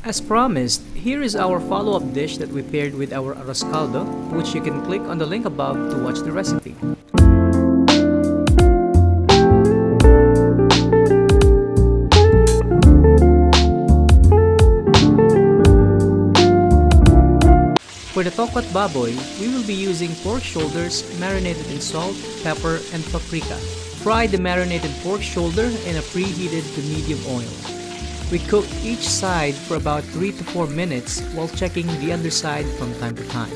As promised, here is our follow-up dish that we paired with our Arroz Caldo, which you can click on the link above to watch the recipe. For the Tokwa't Baboy, we will be using pork shoulders marinated in salt, pepper, and paprika. Fry the marinated pork shoulder in a preheated to medium oil. We cook each side for about 3 to 4 minutes while checking the underside from time to time.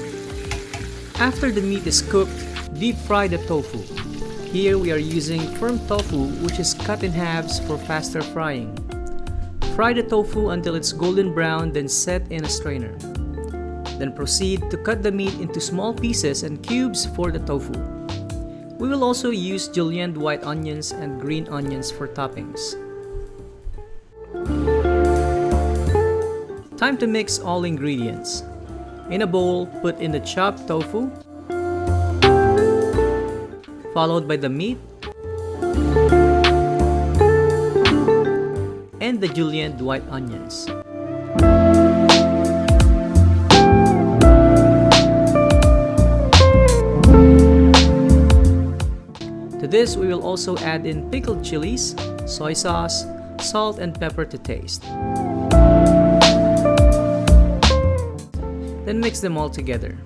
After the meat is cooked, deep fry the tofu. Here we are using firm tofu which is cut in halves for faster frying. Fry the tofu until it's golden brown, then set in a strainer. Then proceed to cut the meat into small pieces and cubes for the tofu. We will also use julienned white onions and green onions for toppings. Time to mix all ingredients. In a bowl, put in the chopped tofu, followed by the meat and the julienned white onions. To this, we will also add in pickled chilies, soy sauce, salt and pepper to taste. Then mix them all together.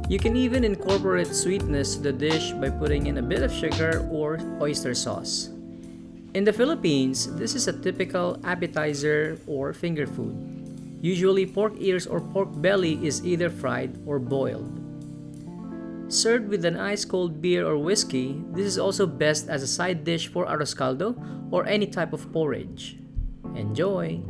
You can even incorporate sweetness to the dish by putting in a bit of sugar or oyster sauce. In the Philippines, this is a typical appetizer or finger food. Usually pork ears or pork belly is either fried or boiled. Served with an ice-cold beer or whiskey, this is also best as a side dish for arroz caldo or any type of porridge. Enjoy!